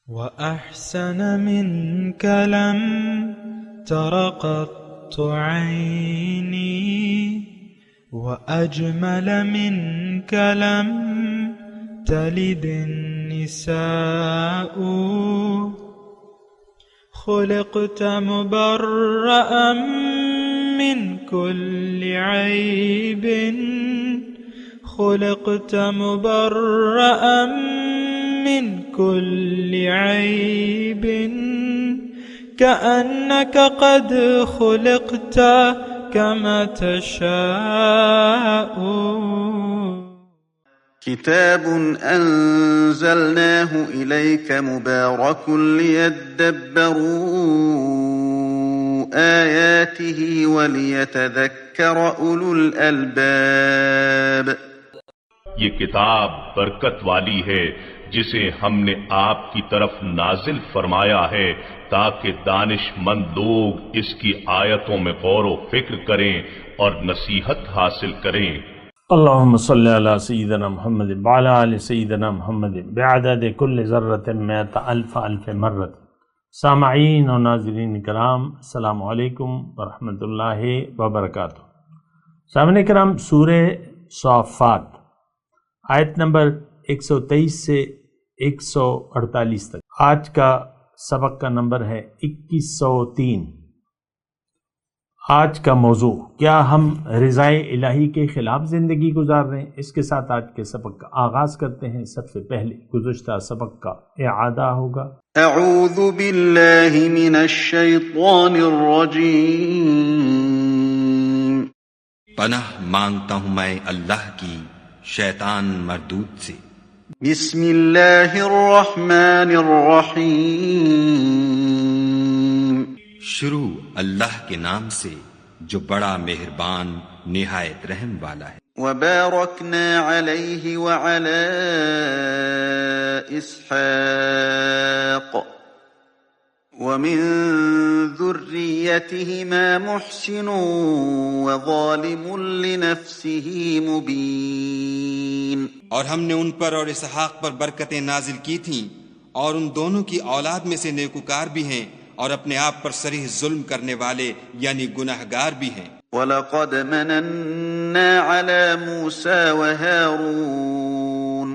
وأحسن منك لم تر قط عيني وأجمل منك لم تلد النساء خلقت مبرأ من كل عيب خلقت مبرأ من كل عيب كأنك قد خلقت كما تشاء. كتاب أنزلناه إليك مبارك ليدبروا آياته وليتذكر أولو الألباب. یہ کتاب برکت والی ہے جسے ہم نے آپ کی طرف نازل فرمایا ہے تاکہ دانش مند لوگ اس کی آیتوں میں غور و فکر کریں اور نصیحت حاصل کریں. اللہم صلی علی سیدنا محمد وعلی آل سیدنا محمد بعدد کل ذرۃ مئۃ الف مرۃ. سامعین و ناظرین کرام، السلام علیکم ورحمۃ اللہ وبرکاتہ. سامعین کرام، سورہ صافات آیت نمبر 123 سے 148 تک. آج کا سبق کا نمبر ہے 2103. آج کا موضوع، کیا ہم رضائے الہی کے خلاف زندگی گزار رہے ہیں؟ اس کے ساتھ آج کے سبق کا آغاز کرتے ہیں. سب سے پہلے گزشتہ سبق کا اعادہ ہوگا. اعوذ باللہ من الشیطان الرجیم. پناہ مانگتا ہوں میں اللہ کی شیطان مردود سے. بسم اللہ الرحمن الرحیم. شروع اللہ کے نام سے جو بڑا مہربان نہایت رحم والا ہے. وبارکنا علیہ وعلی اسحاق ومن ذریتہما محسن وظالم لنفسہ مبین. اور ہم نے ان پر اور اسحاق پر برکتیں نازل کی تھیں، اور ان دونوں کی اولاد میں سے نیکوکار بھی ہیں اور اپنے آپ پر صریح ظلم کرنے والے یعنی گناہگار بھی ہیں. وَلَقَدْ مَنَنَّا عَلَى مُوسَى وَهَارُونَ.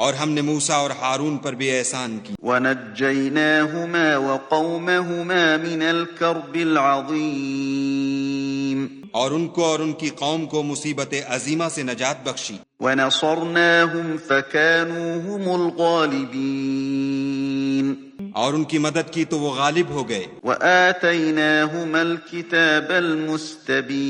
اور ہم نے موسیٰ اور ہارون پر بھی احسان کی. وَنَجَّيْنَاهُمَا وَقَوْمَهُمَا مِنَ الْكَرْبِ الْعَظِيمِ. اور ان کو اور ان کی قوم کو مصیبت عظیمہ سے نجات بخشی. وَنَصَرْنَاهُمْ فَكَانُوا هُمُ الْغَالِبِينَ. اور ان کی مدد کی تو وہ غالب ہو گئے. وَآتَيْنَاهُمَا الْكِتَابَ الْمُسْتَبِينَ.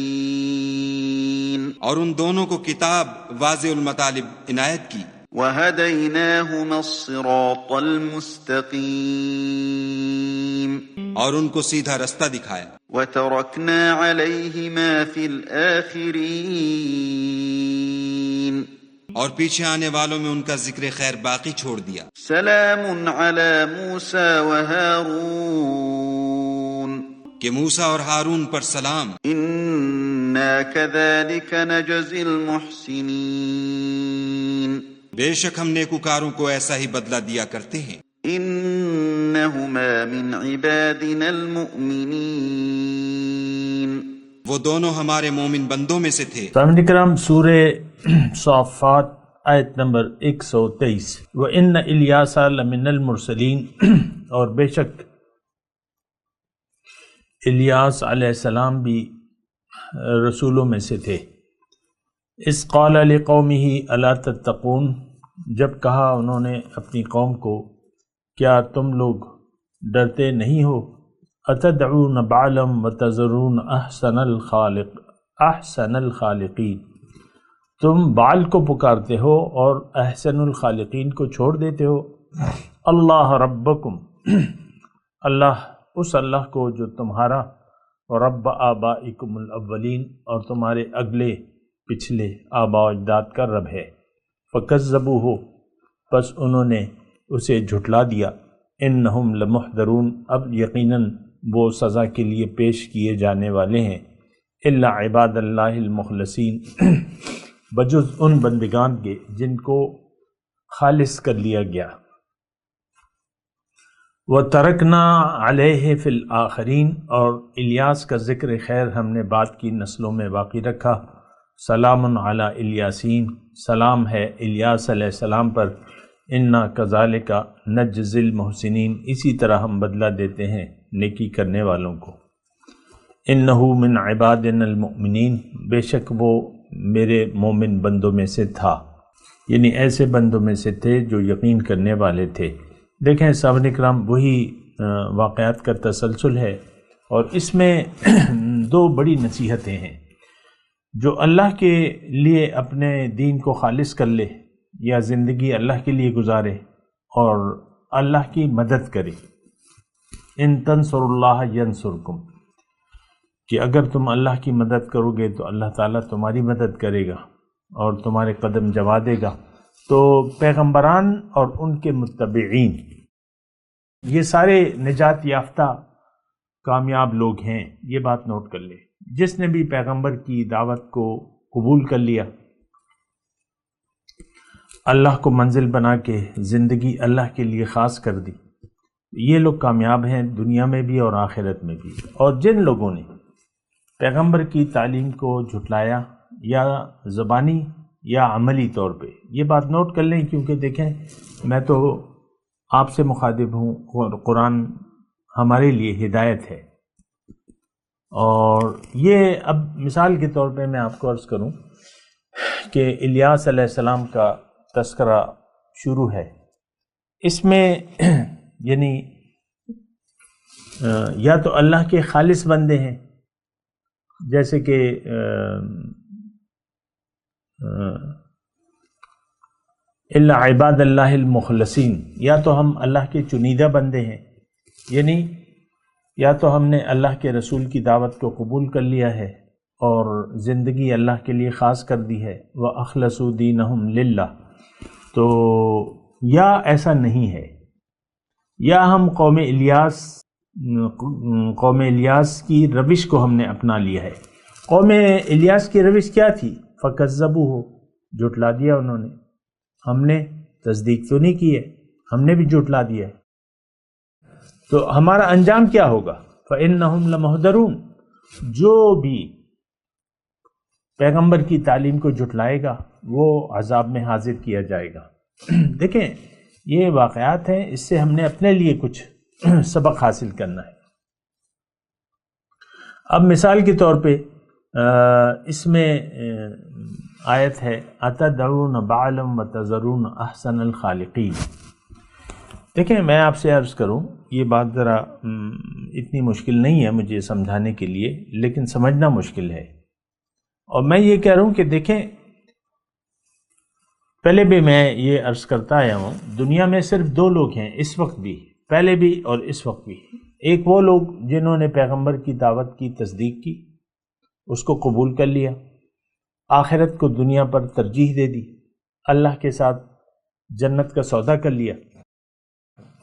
اور ان دونوں کو کتاب واضح المطالب عنایت کی. وَهَدَيْنَاهُمَا الصِّرَاطَ الْمُسْتَقِيمَ. اور ان کو سیدھا رستہ دکھایا. وَتَرَكْنَا عَلَيْهِمَا فِي الْآخِرِينَ. اور پیچھے آنے والوں میں ان کا ذکر خیر باقی چھوڑ دیا. سلام علی موسیٰ وہارون. کہ موسیٰ اور ہارون پر سلام. انا کذالک نجزی المحسنین. بے شک ہم نیکوکاروں کو ایسا ہی بدلہ دیا کرتے ہیں. انہما من عبادنا المؤمنین. وہ دونوں ہمارے مومن بندوں میں سے تھے. سامعین کرام، سورہ صافات آیت نمبر 123. وَإِنَّ إِلْيَاسَ لَمِنَ الْمُرْسَلِينَ. اور بے شک الیاس علیہ السلام بھی رسولوں میں سے تھے. اِذْ قَالَ لِقَوْمِهِ أَلَا تَتَّقُونَ. جب کہا انہوں نے اپنی قوم کو، کیا تم لوگ ڈرتے نہیں ہو؟ أَتَدْعُونَ بَعْلًا وَتَذَرُونَ أَحْسَنَ الْخَالِقِينَ. تم بعل کو پکارتے ہو اور احسن الخالقین کو چھوڑ دیتے ہو. اللہ ربکم. اللہ، اس اللہ کو جو تمہارا رب آبائکم الاولین اور تمہارے اگلے پچھلے آباء و اجداد کا رب ہے. فکذبوہ. پس انہوں نے اسے جھٹلا دیا. انہم لمحضرون. اب یقیناً وہ سزا کے لیے پیش کیے جانے والے ہیں. الا عباد اللہ المخلصین. بجز ان بندگان کے جن کو خالص کر لیا گیا. وَتَرَكْنَا عَلَيْهِ فِي الْآخِرِينَ، اور الیاس کا ذکر خیر ہم نے بعد کی نسلوں میں باقی رکھا. سلام علی الیاسین، سلام ہے الیاس علیہ السلام پر. انا کذالک نجزی المحسنین، اسی طرح ہم بدلہ دیتے ہیں نیکی کرنے والوں کو. انہ من عبادنا المؤمنین، بے شک وہ میرے مومن بندوں میں سے تھا، یعنی ایسے بندوں میں سے تھے جو یقین کرنے والے تھے. دیکھیں صاحب اکرام، وہی واقعات کا تسلسل ہے، اور اس میں دو بڑی نصیحتیں ہیں. جو اللہ کے لیے اپنے دین کو خالص کر لے یا زندگی اللہ کے لیے گزارے اور اللہ کی مدد کرے، ان تنصر اللہ ینصرکم، کہ اگر تم اللہ کی مدد کرو گے تو اللہ تعالیٰ تمہاری مدد کرے گا اور تمہارے قدم جما دے گا. تو پیغمبران اور ان کے متبعین یہ سارے نجات یافتہ کامیاب لوگ ہیں، یہ بات نوٹ کر لے. جس نے بھی پیغمبر کی دعوت کو قبول کر لیا، اللہ کو منزل بنا کے زندگی اللہ کے لیے خاص کر دی، یہ لوگ کامیاب ہیں دنیا میں بھی اور آخرت میں بھی. اور جن لوگوں نے پیغمبر کی تعلیم کو جھٹلایا یا زبانی یا عملی طور پہ، یہ بات نوٹ کر لیں، کیونکہ دیکھیں میں تو آپ سے مخاطب ہوں اور قرآن ہمارے لیے ہدایت ہے. اور یہ اب مثال کے طور پہ میں آپ کو عرض کروں کہ الیاس علیہ السلام کا تذکرہ شروع ہے. اس میں یعنی یا تو اللہ کے خالص بندے ہیں، جیسے کہ الا عباد اللہ المخلصین، یا تو ہم اللہ کے چنیدہ بندے ہیں، یعنی یا تو ہم نے اللہ کے رسول کی دعوت کو قبول کر لیا ہے اور زندگی اللہ کے لیے خاص کر دی ہے. وَأَخْلَصُوا دِينَهُمْ لِلَّهِ، تو یا ایسا نہیں ہے، یا ہم قوم الیاس کی روش کو ہم نے اپنا لیا ہے. قوم الیاس کی روش کیا تھی؟ فَكَذَّبُوهُ، جھٹلا دیا انہوں نے. ہم نے تصدیق تو نہیں کی ہے، ہم نے بھی جھٹلا دیا ہے. تو ہمارا انجام کیا ہوگا؟ فَإِنَّهُمْ لَمُحْضَرُونَ، جو بھی پیغمبر کی تعلیم کو جھٹلائے گا وہ عذاب میں حاضر کیا جائے گا. دیکھیں یہ واقعات ہیں، اس سے ہم نے اپنے لیے کچھ سبق حاصل کرنا ہے. اب مثال کے طور پہ اس میں آیت ہے اَتَدْعُونَ بَعْلًا وَتَذَرُونَ أَحْسَنَ الْخَالِقِينَ. دیکھیں میں آپ سے عرض کروں، یہ بات ذرا اتنی مشکل نہیں ہے مجھے سمجھانے کے لیے، لیکن سمجھنا مشکل ہے. اور میں یہ کہہ رہا ہوں کہ دیکھیں پہلے بھی میں یہ عرض کرتا آیا ہوں، دنیا میں صرف دو لوگ ہیں اس وقت بھی، پہلے بھی اور اس وقت بھی. ایک وہ لوگ جنہوں نے پیغمبر کی دعوت کی تصدیق کی، اس کو قبول کر لیا، آخرت کو دنیا پر ترجیح دے دی، اللہ کے ساتھ جنت کا سودا کر لیا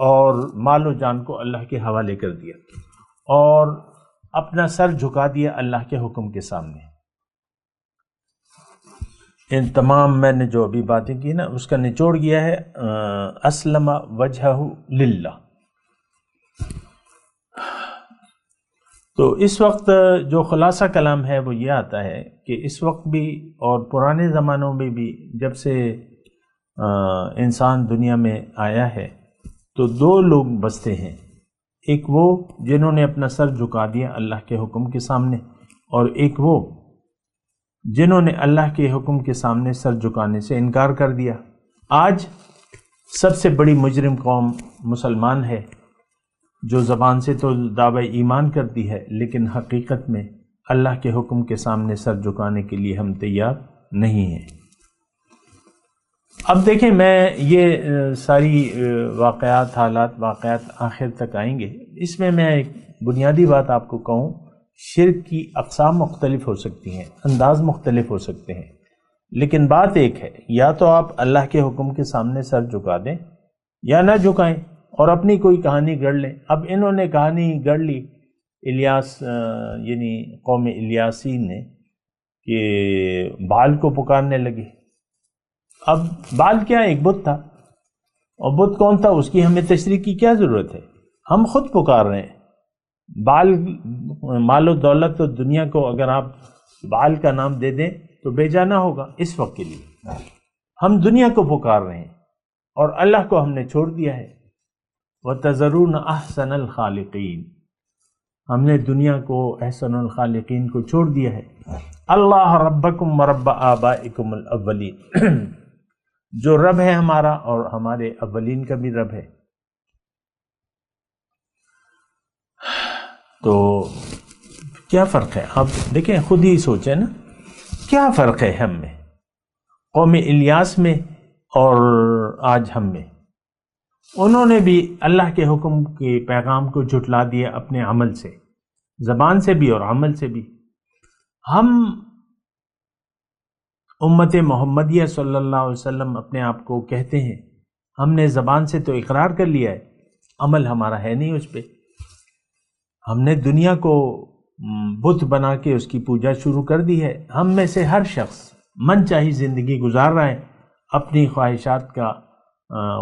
اور مال و جان کو اللہ کے حوالے کر دیا اور اپنا سر جھکا دیا اللہ کے حکم کے سامنے. ان تمام میں نے جو ابھی باتیں کی نا، اس کا نچوڑ گیا ہے اسلم وجہہ للہ. تو اس وقت جو خلاصہ کلام ہے وہ یہ آتا ہے کہ اس وقت بھی اور پرانے زمانوں میں بھی جب سے انسان دنیا میں آیا ہے تو دو لوگ بستے ہیں. ایک وہ جنہوں نے اپنا سر جھکا دیا اللہ کے حکم کے سامنے، اور ایک وہ جنہوں نے اللہ کے حکم کے سامنے سر جھکانے سے انکار کر دیا. آج سب سے بڑی مجرم قوم مسلمان ہے، جو زبان سے تو دعوی ایمان کرتی ہے لیکن حقیقت میں اللہ کے حکم کے سامنے سر جھکانے کے لیے ہم تیار نہیں ہیں. اب دیکھیں میں یہ ساری واقعات آخر تک آئیں گے. اس میں ایک بنیادی بات آپ کو کہوں، شرک کی اقسام مختلف ہو سکتی ہیں، انداز مختلف ہو سکتے ہیں، لیکن بات ایک ہے، یا تو آپ اللہ کے حکم کے سامنے سر جھکا دیں یا نہ جھکائیں اور اپنی کوئی کہانی گڑھ لیں. اب انہوں نے کہانی گڑھ لی الیاس یعنی قوم الیاسین نے کہ بال کو پکارنے لگے. اب بال کیا ایک بت تھا، اور بت کون تھا اس کی ہمیں تشریح کی کیا ضرورت ہے. ہم خود پکار رہے ہیں. مال و دولت و دنیا کو اگر آپ بال کا نام دے دیں تو بے جانا ہوگا اس وقت کے لیے. ہم دنیا کو پکار رہے ہیں اور اللہ کو ہم نے چھوڑ دیا ہے. وَتَذَرُونَ أَحْسَنَ الْخَالِقِينَ، ہم نے دنیا کو، احسن الخالقین کو چھوڑ دیا ہے. اللہ ربکم ورب آبائکم الاولین، جو رب ہے ہمارا اور ہمارے اولین کا بھی رب ہے. تو کیا فرق ہے؟ آپ دیکھیں، خود ہی سوچیں نا، کیا فرق ہے ہم میں، قوم الیاس میں اور آج ہم میں؟ انہوں نے بھی اللہ کے حکم کے پیغام کو جھٹلا دیا اپنے عمل سے، زبان سے بھی اور عمل سے بھی. ہم امت محمدیہ صلی اللہ علیہ وسلم اپنے آپ کو کہتے ہیں، ہم نے زبان سے تو اقرار کر لیا ہے، عمل ہمارا ہے نہیں اس پہ. ہم نے دنیا کو بت بنا کے اس کی پوجا شروع کر دی ہے. ہم میں سے ہر شخص من چاہی زندگی گزار رہا ہے، اپنی خواہشات کا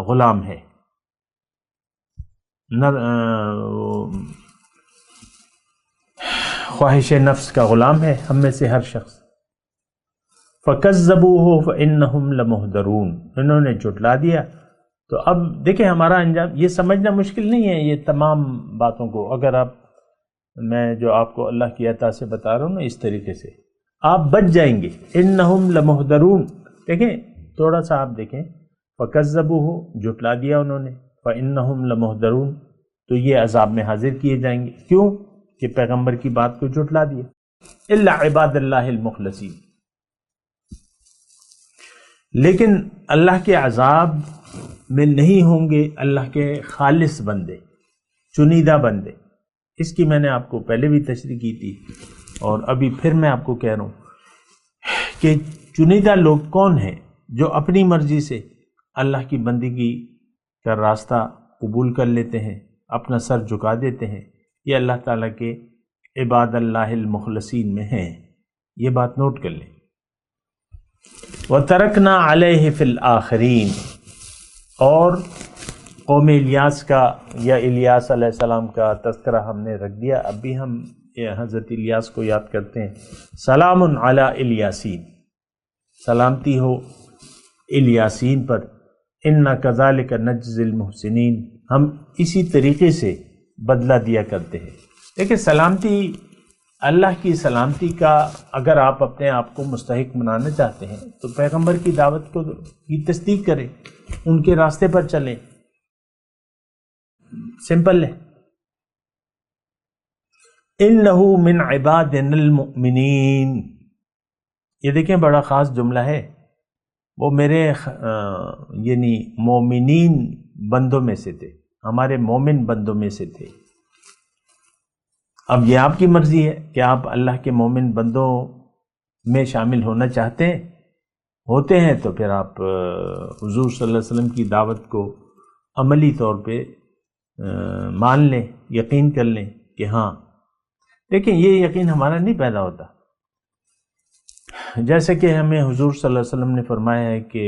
غلام ہے، خواہش نفس کا غلام ہے ہم میں سے ہر شخص. فَكَذَّبُوهُ فَإِنَّهُمْ لَمُحْضَرُونَ، انہوں نے جھٹلا دیا. تو اب دیکھیں ہمارا انجام یہ سمجھنا مشکل نہیں ہے. یہ تمام باتوں کو اگر آپ، میں جو آپ کو اللہ کی عطا سے بتا رہا ہوں نا، اس طریقے سے آپ بچ جائیں گے. إِنَّهُمْ لَمُحْضَرُونَ، دیکھیں تھوڑا سا آپ دیکھیں، فَكَذَّبُوهُ جھٹلا دیا انہوں نے، فَإِنَّهُمْ لَمُحْضَرُونَ تو یہ عذاب میں حاضر کیے جائیں گے. کیوں کہ پیغمبر کی بات کو جھٹلا دیا. إِلَّا عِبَادَ اللَّهِ الْمُخْلَصِينَ، لیکن اللہ کے عذاب میں نہیں ہوں گے اللہ کے خالص بندے، چنیدہ بندے. اس کی میں نے آپ کو پہلے بھی تشریح کی تھی اور ابھی پھر میں آپ کو کہہ رہا ہوں کہ چنیدہ لوگ کون ہیں؟ جو اپنی مرضی سے اللہ کی بندگی کا راستہ قبول کر لیتے ہیں، اپنا سر جھکا دیتے ہیں. یہ اللہ تعالیٰ کے عباد اللہ المخلصین میں ہیں. یہ بات نوٹ کر لیں. وَتَرَكْنَا عَلَيْهِ فِي الْآخِرِينَ، اور قوم الیاس کا یا الیاس علیہ السلام کا تذکرہ ہم نے رکھ دیا. اب بھی ہم حضرت الیاس کو یاد کرتے ہیں. سلام علی الیاسین، سلامتی ہو الیاسین پر. اِنَّا كَذَلِكَ نَجْزِي الْمُحْسِنِينَ، ہم اسی طریقے سے بدلہ دیا کرتے ہیں. دیکھیں سلامتی، اللہ کی سلامتی کا اگر آپ اپنے آپ کو مستحق بنانا چاہتے ہیں تو پیغمبر کی دعوت کو کی تصدیق کریں، ان کے راستے پر چلیں. سمپل ہے. إِنَّهُ مِنْ عِبَادِنَا الْمُؤْمِنِينَ، یہ دیکھیں بڑا خاص جملہ ہے. وہ میرے یعنی مومنین بندوں میں سے تھے، ہمارے مومن بندوں میں سے تھے. اب یہ آپ کی مرضی ہے کہ آپ اللہ کے مومن بندوں میں شامل ہونا چاہتے ہیں، ہوتے ہیں تو پھر آپ حضور صلی اللہ علیہ وسلم کی دعوت کو عملی طور پہ مان لیں، یقین کر لیں کہ ہاں. دیکھیں یہ یقین ہمارا نہیں پیدا ہوتا. جیسے کہ ہمیں حضور صلی اللہ علیہ وسلم نے فرمایا ہے کہ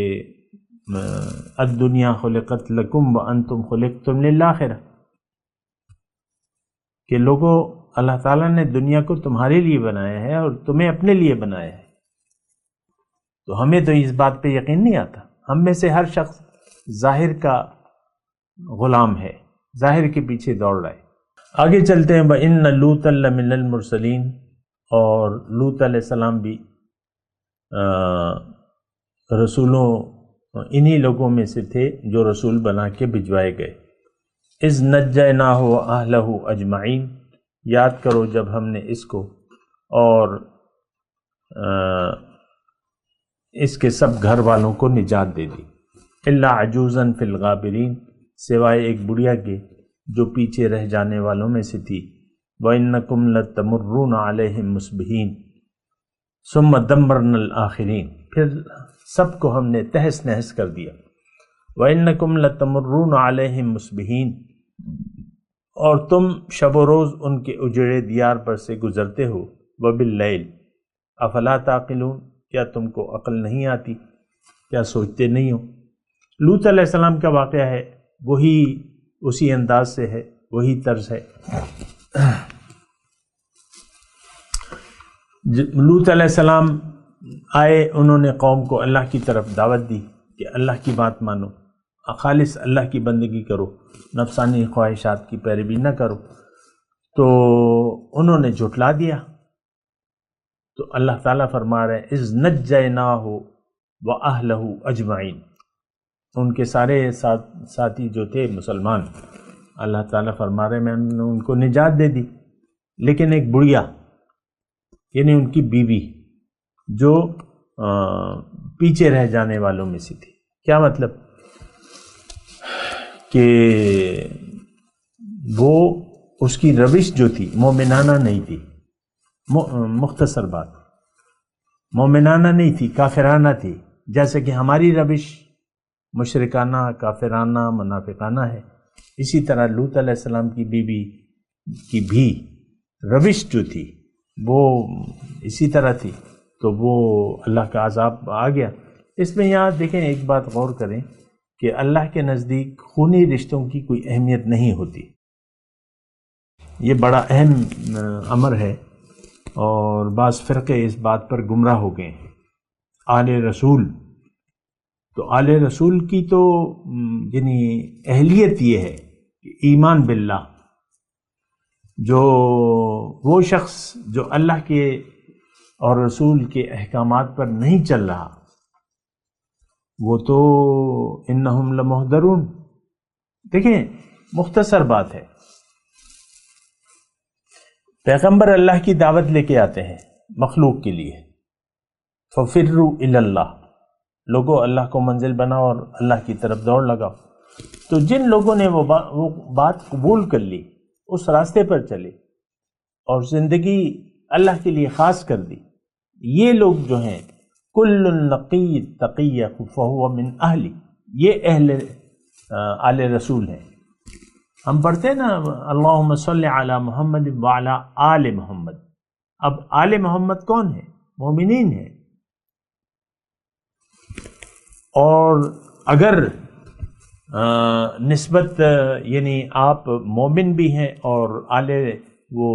الدنیا خلقت لکم وانتم خلقتم للآخرہ، کہ لوگوں اللہ تعالیٰ نے دنیا کو تمہارے لیے بنایا ہے اور تمہیں اپنے لیے بنایا ہے. تو ہمیں تو اس بات پہ یقین نہیں آتا. ہم میں سے ہر شخص ظاہر کا غلام ہے، ظاہر کے پیچھے دوڑ رہا ہے. آگے چلتے ہیں. وَإِنَّ لُوطًا لَّمِنَ الْمُرْسَلِينَ، اور لوط علیہ السلام بھی رسولوں انہی لوگوں میں سے تھے جو رسول بنا کے بھجوائے گئے. اِذْ نَجَّيْنَاهُ وَأَهْلَهُ أَجْمَعِينَ، یاد کرو جب ہم نے اس کو اور اس کے سب گھر والوں کو نجات دے دی. إِلَّا عَجُوزًا فِي الْغَابِرِينَ، سوائے ایک بڑھیا کے جو پیچھے رہ جانے والوں میں سے تھی. وَإِنَّكُمْ لَتَمُرُّونَ عَلَيْهِمْ مُصْبِحِينَ ثُمَّ دَمَّرْنَا الْآخِرِينَ، پھر سب کو ہم نے تہس نہس کر دیا. وَإِنَّكُمْ لَتَمُرُّونَ عَلَيْهِمْ مُصْبِحِينَ، اور تم شب و روز ان کے اجڑے دیار پر سے گزرتے ہو. وَبِاللَّيْلِ أَفَلَا تَعْقِلُونَ، کیا تم کو عقل نہیں آتی، کیا سوچتے نہیں ہو؟ لوط علیہ السلام کا واقعہ ہے، وہی اسی انداز سے ہے، وہی طرز ہے۔ لوط علیہ السلام آئے، انہوں نے قوم کو اللہ کی طرف دعوت دی کہ اللہ کی بات مانو، خالص اللہ کی بندگی کرو، نفسانی خواہشات کی پیروی نہ کرو، تو انہوں نے جھٹلا دیا۔ تو اللہ تعالیٰ فرما رہے ہیں اذ نجیناہ وأہلہ اجمعین، ان کے سارے ساتھی جو تھے مسلمان، اللہ تعالیٰ فرما رہے ہیں میں نے ان کو نجات دے دی، لیکن ایک بڑھیا یعنی ان کی بیوی جو پیچھے رہ جانے والوں میں سے تھی۔ کیا مطلب کہ وہ اس کی روش جو تھی مومنانہ نہیں تھی، مختصر بات، مومنانہ نہیں تھی، کافرانہ تھی، جیسے کہ ہماری روش مشرکانہ، کافرانہ، منافقانہ ہے، اسی طرح لوط علیہ السلام کی بیوی کی بھی روش جو تھی وہ اسی طرح تھی، تو وہ اللہ کا عذاب آ گیا۔ اس میں یہاں دیکھیں ایک بات غور کریں کہ اللہ کے نزدیک خونی رشتوں کی کوئی اہمیت نہیں ہوتی، یہ بڑا اہم امر ہے، اور بعض فرقے اس بات پر گمراہ ہو گئے ہیں۔ آل رسول، تو آل رسول کی تو یعنی اہلیت یہ ہے کہ ایمان باللہ، جو وہ شخص جو اللہ کے اور رسول کے احکامات پر نہیں چل رہا وہ تو انہم لمحضرون۔ دیکھیں مختصر بات ہے، پیغمبر اللہ کی دعوت لے کے آتے ہیں مخلوق کے لیے، ففروا الی اللہ، لوگوں اللہ کو منزل بناؤ اور اللہ کی طرف دوڑ لگاؤ۔ تو جن لوگوں نے وہ بات قبول کر لی، اس راستے پر چلے اور زندگی اللہ کے لیے خاص کر دی، یہ لوگ جو ہیں کل نقی تقی فہو من اہلی، یہ اہل آل رسول ہیں۔ ہم پڑھتے ہیں نا اللہم صلی علی محمد وعلی آل محمد، اب آل محمد کون ہے؟ مومنین ہیں۔ اور اگر نسبت یعنی آپ مومن بھی ہیں اور آل وہ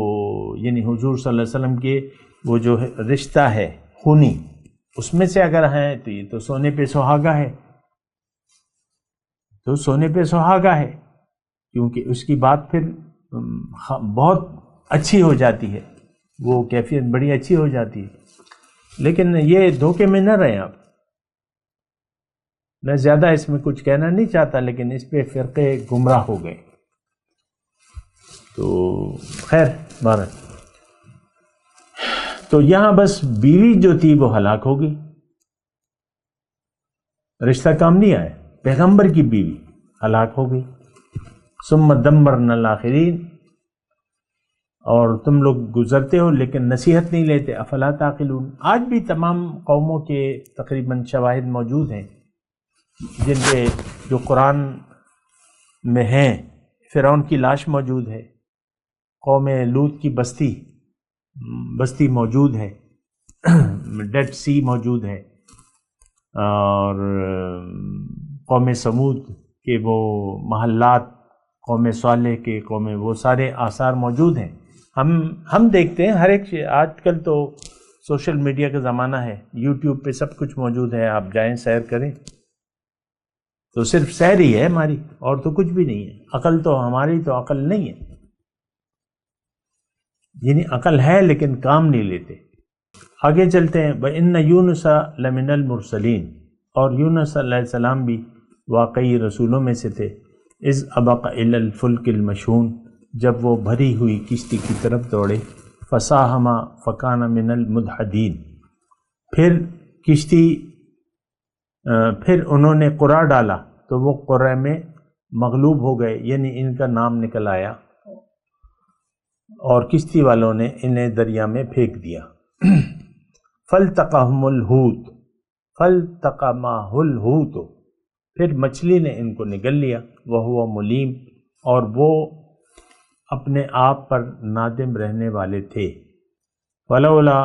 یعنی حضور صلی اللہ علیہ وسلم کے وہ جو رشتہ ہے خونی، اس میں سے اگر ہیں تو یہ تو سونے پہ سہاگا ہے، تو سونے پہ سہاگا ہے، کیونکہ اس کی بات پھر بہت اچھی ہو جاتی ہے، وہ کیفیت بڑی اچھی ہو جاتی ہے۔ لیکن یہ دھوکے میں نہ رہیں آپ، میں زیادہ اس میں کچھ کہنا نہیں چاہتا، لیکن اس پہ فرقے گمراہ ہو گئے، تو خیر بہرحال تو یہاں بس بیوی جو تھی وہ ہلاک ہو گئی، رشتہ کام نہیں آیا، پیغمبر کی بیوی ہلاک ہو گئی۔ ثم دمرنا الآخرین، اور تم لوگ گزرتے ہو لیکن نصیحت نہیں لیتے، افلا تعقلون۔ آج بھی تمام قوموں کے تقریباً شواہد موجود ہیں جن پہ جو قرآن میں ہیں، فرعون کی لاش موجود ہے، قوم لوط کی بستی موجود ہے، ڈیڈ سی موجود ہے، اور قوم سمود کے وہ محلات، قوم صالح کے وہ سارے آثار موجود ہیں۔ ہم دیکھتے ہیں ہر ایک، آج کل تو سوشل میڈیا کا زمانہ ہے، یوٹیوب پہ سب کچھ موجود ہے، آپ جائیں سیر کریں، تو صرف سیر ہی ہے ہماری، اور تو کچھ بھی نہیں ہے۔ عقل تو ہماری تو عقل نہیں ہے، یعنی عقل ہے لیکن کام نہیں لیتے۔ آگے چلتے ہیں، وَإِنَّ يُونُسَ لَمِنَ الْمُرْسَلِينَ، اور یونس علیہ السلام بھی واقعی رسولوں میں سے تھے۔ اِذْ أَبَقَ إِلَى الْفُلْكِ الْمَشْحُونِ، جب وہ بھری ہوئی کشتی کی طرف دوڑے، فَسَاهَمَ فَكَانَ مِنَ الْمُدْحَضِينَ، پھر انہوں نے قرعہ ڈالا تو وہ قرعے میں مغلوب ہو گئے، یعنی ان کا نام نکل آیا، اور کشتی والوں نے انہیں دریا میں پھینک دیا۔ فَالْتَقَمَهُ الْحُوتُ، پھر مچھلی نے ان کو نگل لیا، وَهُوَ مُلِيمٌ، اور وہ اپنے آپ پر نادم رہنے والے تھے۔ وَلَوْلَا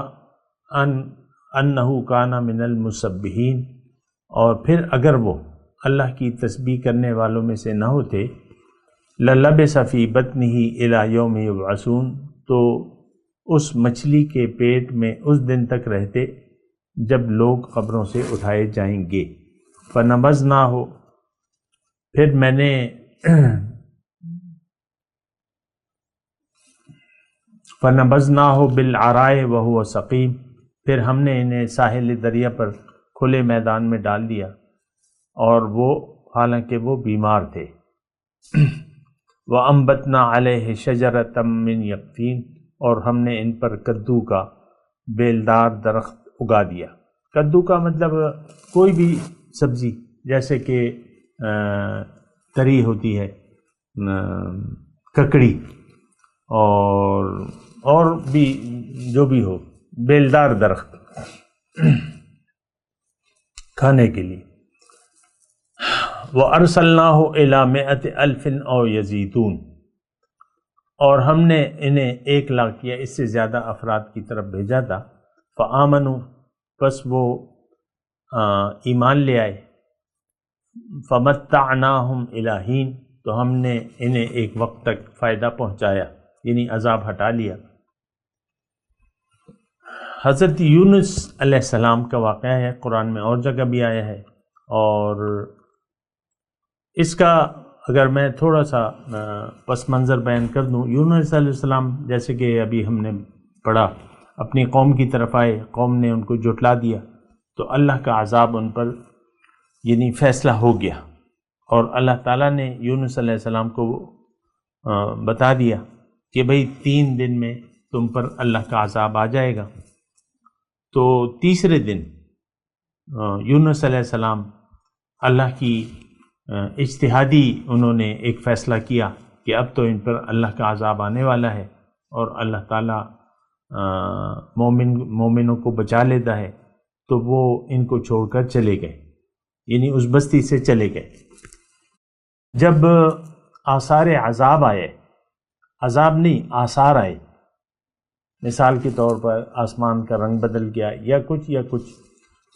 أَنَّهُ كَانَ مِنَ الْمُسَبِّحِينَ، اور پھر اگر وہ اللہ کی تسبیح کرنے والوں میں سے نہ ہوتے، لَلَبِثَ فِي بَطْنِهِ إِلَى يَوْمِ يُبْعَثُونَ، تو اس مچھلی کے پیٹ میں اس دن تک رہتے جب لوگ قبروں سے اٹھائے جائیں گے۔ فَنَبَذْنَاهُ، پھر میں نے فَنَبَذْنَاهُ بِالْعَرَاءِ وَهُوَ سَقِيمٌ، پھر ہم نے انہیں ساحل دریا پر کھلے میدان میں ڈال دیا اور وہ حالانکہ وہ بیمار تھے۔ وَأَنبَتْنَا عَلَيْهِ شَجَرَةً مِّن يَقْطِينٍ، اور ہم نے ان پر کدو کا بیلدار درخت اگا دیا۔ کدو کا مطلب کوئی بھی سبزی، جیسے کہ تری ہوتی ہے، ککڑی، اور بھی جو بھی ہو، بیلدار درخت کھانے کے لیے۔ وَأَرْسَلْنَاهُ إِلَى 100,000 أَوْ يَزِيدُونَ، اور ہم نے انہیں 1,00,000 یا اس سے زیادہ افراد کی طرف بھیجا تھا۔ فَآمَنُوا، پس وہ ایمان لے آئے۔ فَمَتَّعْنَاهُمْ إِلَى حِينٍ، تو ہم نے انہیں ایک وقت تک فائدہ پہنچایا، یعنی عذاب ہٹا لیا۔ حضرت یونس علیہ السلام کا واقعہ ہے، قرآن میں اور جگہ بھی آیا ہے، اور اس کا اگر میں تھوڑا سا پس منظر بیان کر دوں، یونس علیہ السلام جیسے کہ ابھی ہم نے پڑھا، اپنی قوم کی طرف آئے، قوم نے ان کو جھٹلا دیا، تو اللہ کا عذاب ان پر یعنی فیصلہ ہو گیا، اور اللہ تعالیٰ نے یونس علیہ السلام کو بتا دیا کہ بھئی 3 دن میں تم پر اللہ کا عذاب آ جائے گا۔ تو تیسرے دن یونس علیہ السلام اللہ کی اجتہادی انہوں نے ایک فیصلہ کیا کہ اب تو ان پر اللہ کا عذاب آنے والا ہے، اور اللہ تعالیٰ مومنوں کو بچا لیتا ہے، تو وہ ان کو چھوڑ کر چلے گئے، یعنی اس بستی سے چلے گئے۔ جب آثار عذاب آئے، عذاب نہیں آثار آئے، مثال کے طور پر آسمان کا رنگ بدل گیا یا کچھ،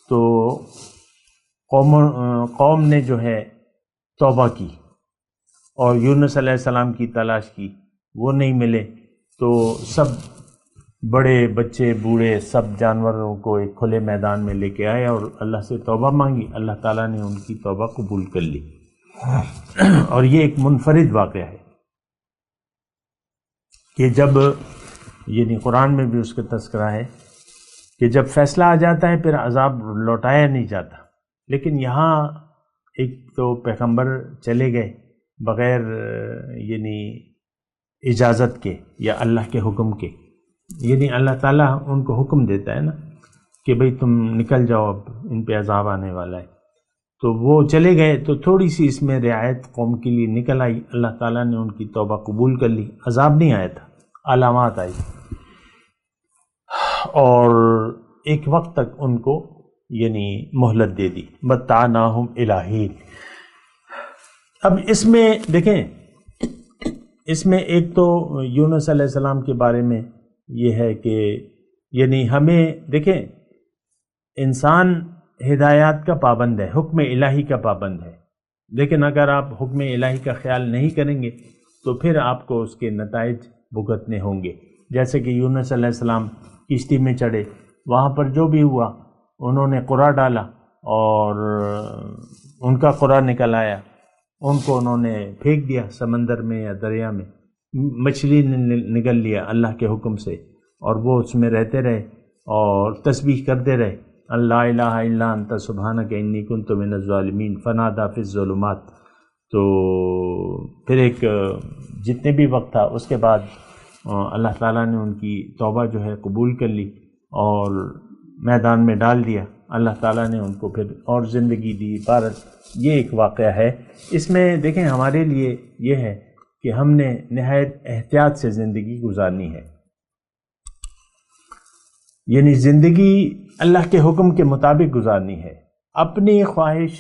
تو قوم نے جو ہے توبہ کی اور یونس علیہ السلام کی تلاش کی، وہ نہیں ملے، تو سب بڑے بچے بوڑھے سب جانوروں کو ایک کھلے میدان میں لے کے آئے اور اللہ سے توبہ مانگی، اللہ تعالیٰ نے ان کی توبہ قبول کر لی۔ اور یہ ایک منفرد واقعہ ہے کہ جب یعنی قرآن میں بھی اس کا تذکرہ ہے کہ جب فیصلہ آ جاتا ہے پھر عذاب لوٹایا نہیں جاتا، لیکن یہاں ایک تو پیغمبر چلے گئے بغیر یعنی اجازت کے یا اللہ کے حکم کے، یعنی اللہ تعالیٰ ان کو حکم دیتا ہے نا کہ بھئی تم نکل جاؤ، اب ان پہ عذاب آنے والا ہے، تو وہ چلے گئے، تو تھوڑی سی اس میں رعایت قوم کے لیے نکل آئی، اللہ تعالیٰ نے ان کی توبہ قبول کر لی، عذاب نہیں آیا تھا، علامات آئی، اور ایک وقت تک ان کو یعنی مہلت دے دی۔ متعناہم الی حین۔ اب اس میں دیکھیں، اس میں ایک تو یونس علیہ السلام کے بارے میں یہ ہے کہ یعنی ہمیں دیکھیں انسان ہدایات کا پابند ہے، حکم الہی کا پابند ہے، لیکن اگر آپ حکم الہی کا خیال نہیں کریں گے تو پھر آپ کو اس کے نتائج بھگتنے ہوں گے۔ جیسے کہ یونس علیہ السلام کشتی میں چڑھے، وہاں پر جو بھی ہوا انہوں نے قرا ڈالا اور ان کا قرا نکل آیا، ان کو انہوں نے پھینک دیا سمندر میں یا دریا میں، مچھلی نے نگل لیا اللہ کے حکم سے، اور وہ اس میں رہتے رہے اور تسبیح کرتے رہے، لا الہ الا انت سبحانک انی کنت من الظالمین، فنادی فی الظلمات۔ تو پھر ایک جتنے بھی وقت تھا اس کے بعد اللہ تعالیٰ نے ان کی توبہ جو ہے قبول کر لی اور میدان میں ڈال دیا، اللہ تعالیٰ نے ان کو پھر اور زندگی دی۔ بھارت یہ ایک واقعہ ہے، اس میں دیکھیں ہمارے لیے یہ ہے کہ ہم نے نہایت احتیاط سے زندگی گزارنی ہے، یعنی زندگی اللہ کے حکم کے مطابق گزارنی ہے، اپنی خواہش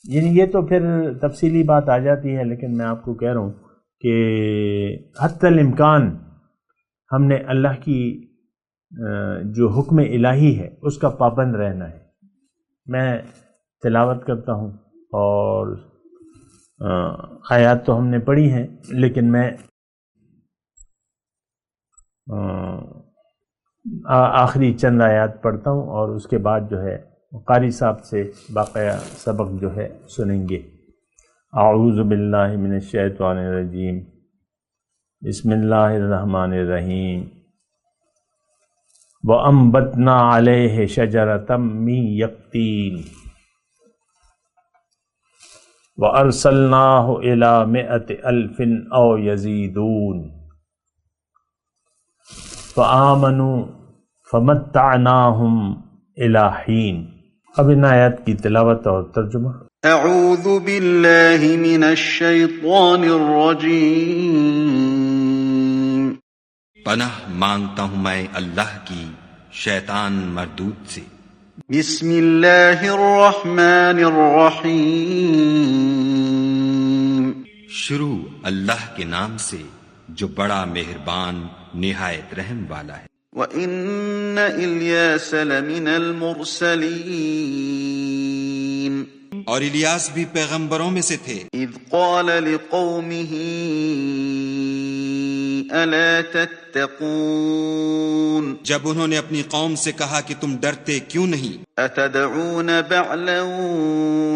یعنی یہ تو پھر تفصیلی بات آ جاتی ہے، لیکن میں آپ کو کہہ رہا ہوں کہ حتی الامکان ہم نے اللہ کی جو حکم الہی ہے اس کا پابند رہنا ہے۔ میں تلاوت کرتا ہوں اور آیات تو ہم نے پڑھی ہیں، لیکن میں آخری چند آیات پڑھتا ہوں اور اس کے بعد جو ہے قاری صاحب سے باقیہ سبق جو ہے سنیں گے۔ اعوذ باللہ من الشیطان الرجیم، بسم اللہ الرحمن الرحیم۔ وَأَنبَتْنَا عَلَيْهِ شَجَرَةً مِّن يَقْطِينٍ وَأَرْسَلْنَاهُ إِلَى 100,000 أَوْ يَزِيدُونَ فَآمَنُوا فَمَتَّعْنَاهُمْ إِلَى حِينٍ۔ اب ان آیات کی تلاوت اور ترجمہ۔ اعوذ باللہ من الشیطان الرجیم۔ پناہ مانگتا ہوں میں اللہ کی شیطان مردود سے۔ بسم اللہ الرحمن الرحیم۔ شروع اللہ کے نام سے جو بڑا مہربان نہایت رحم والا ہے۔ وَإِنَّ إِلْيَاسَ لَمِنَ الْمُرْسَلِينَ۔ اور الیاس بھی پیغمبروں میں سے تھے۔ اذ قال لقومه الا تتقون۔ جب انہوں نے اپنی قوم سے کہا کہ تم ڈرتے کیوں نہیں؟ اتدعون بعلا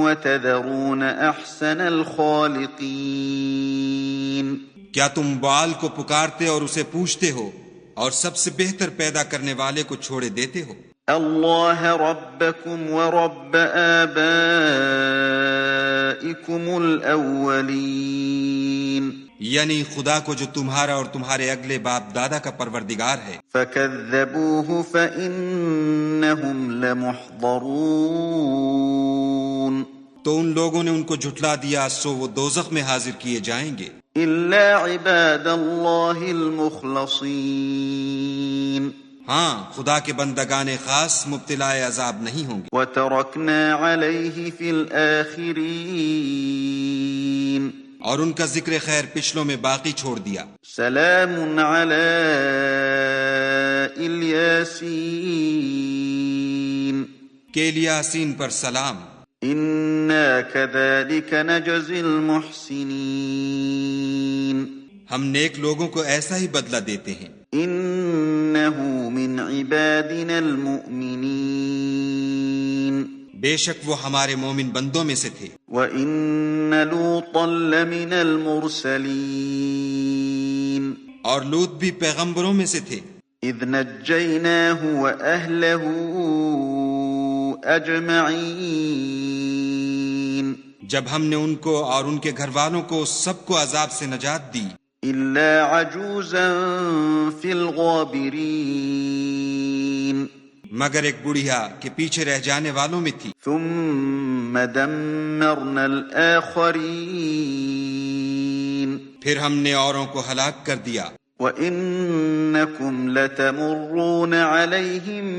وتذرون احسن الخالقین۔ کیا تم بعال کو پکارتے اور اسے پوچھتے ہو اور سب سے بہتر پیدا کرنے والے کو چھوڑے دیتے ہو؟ اللہ ربکم ورب آبائکم الاولین۔ یعنی خدا کو جو تمہارا اور تمہارے اگلے باپ دادا کا پروردگار ہے۔ فکذبوہ فانہم لمحضرون۔ تو ان لوگوں نے ان کو جھٹلا دیا، سو وہ دوزخ میں حاضر کیے جائیں گے۔ الا عباد اللہ المخلصین۔ ہاں، خدا کے بندگان خاص مبتلا عذاب نہیں ہوں گے۔ وَتَرَكْنَا عَلَيْهِ فِي الْآخِرِينَ۔ اور ان کا ذکر خیر پچھلوں میں باقی چھوڑ دیا۔ سلام علی الیاسین۔ کہ الیاسین پر سلام۔ انا کذالک نجزی المحسنین۔ ہم نیک لوگوں کو ایسا ہی بدلہ دیتے ہیں۔ انہ من عبادنا المؤمنین۔ بے شک وہ ہمارے مومن بندوں میں سے تھے۔ وَإِنَّ لُوطًا لَّمِنَ الْمُرْسَلِينَ۔ اور لوط بھی پیغمبروں میں سے تھے۔ اذ نجیناہ وأہلہ اجمعین۔ جب ہم نے ان کو اور ان کے گھر والوں کو سب کو عذاب سے نجات دی، الا عجوزا فی الغابرین۔ مگر ایک بڑھیا کہ پیچھے رہ جانے والوں میں تھی۔ ثم دمرنا الآخرین۔ پھر ہم نے اوروں کو ہلاک کر دیا۔ وَإِنَّكُمْ لَتَمُرُّونَ عَلَيْهِمْ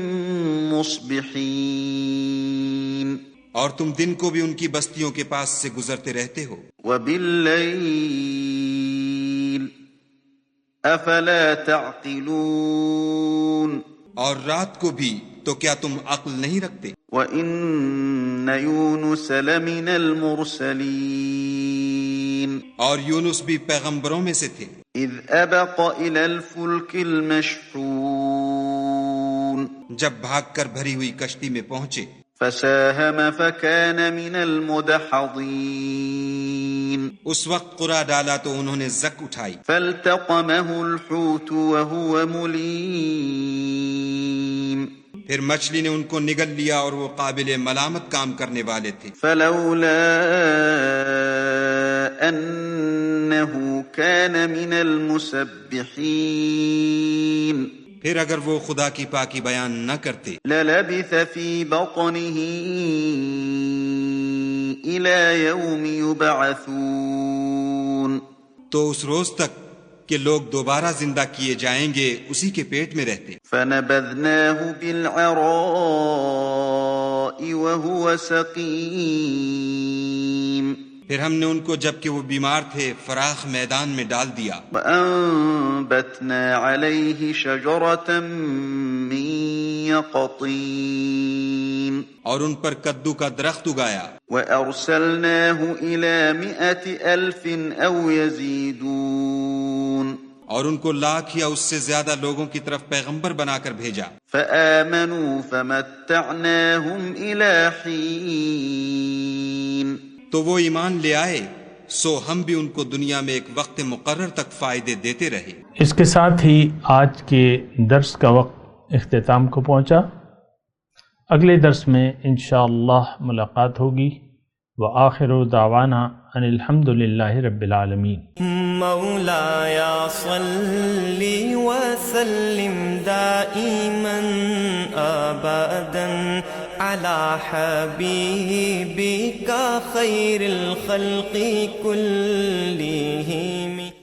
مُصْبِحِينَ۔ اور تم دن کو بھی ان کی بستیوں کے پاس سے گزرتے رہتے ہو۔ وَبِاللَّيْلِ أَفَلَا تَعْقِلُونَ۔ اور رات کو بھی تو کیا تم عقل نہیں رکھتے؟ وَإِنَّ يُونُسَ لَمِنَ الْمُرْسَلِينَ۔ اور یونس بھی پیغمبروں میں سے تھے۔ اذ ابق الى الفلك المشحون۔ جب بھاگ کر بھری ہوئی کشتی میں پہنچے۔ فساهم فكان من المدحضين۔ اس وقت قرعہ ڈالا تو انہوں نے زک اٹھائی۔ فالتقمه الحوت وهو مليم۔ پھر مچھلی نے ان کو نگل لیا اور وہ قابل ملامت کام کرنے والے تھے۔ فلولا انه كان من المسبحين۔ پھر اگر وہ خدا کی پاکی بیان نہ کرتے، للبث في بطنه الى يوم يبعثون۔ تو اس روز تک کہ لوگ دوبارہ زندہ کیے جائیں گے اسی کے پیٹ میں رہتے۔ فنبذناه بالعراء وهو سقيم۔ پھر ہم نے ان کو جبکہ وہ بیمار تھے فراخ میدان میں ڈال دیا۔ وأنبتنا عليه شجرة من يقطين اور ان پر کدو کا درخت اگایا. وأرسلناه إلى 100,000 أو يزيدون اور ان کو لاکھ یا اس سے زیادہ لوگوں کی طرف پیغمبر بنا کر بھیجا. فآمنوا فمتعناهم إلى حين تو وہ ایمان لے آئے، سو ہم بھی ان کو دنیا میں ایک وقت مقرر تک فائدے دیتے رہے. اس کے ساتھ ہی آج کے درس کا وقت اختتام کو پہنچا. اگلے درس میں انشاءاللہ ملاقات ہوگی. وآخر دعوانا ان الحمد للہ رب العالمین. مولاي صل وسلم دائما ابدا على حبيبك خير الخلق كلهم.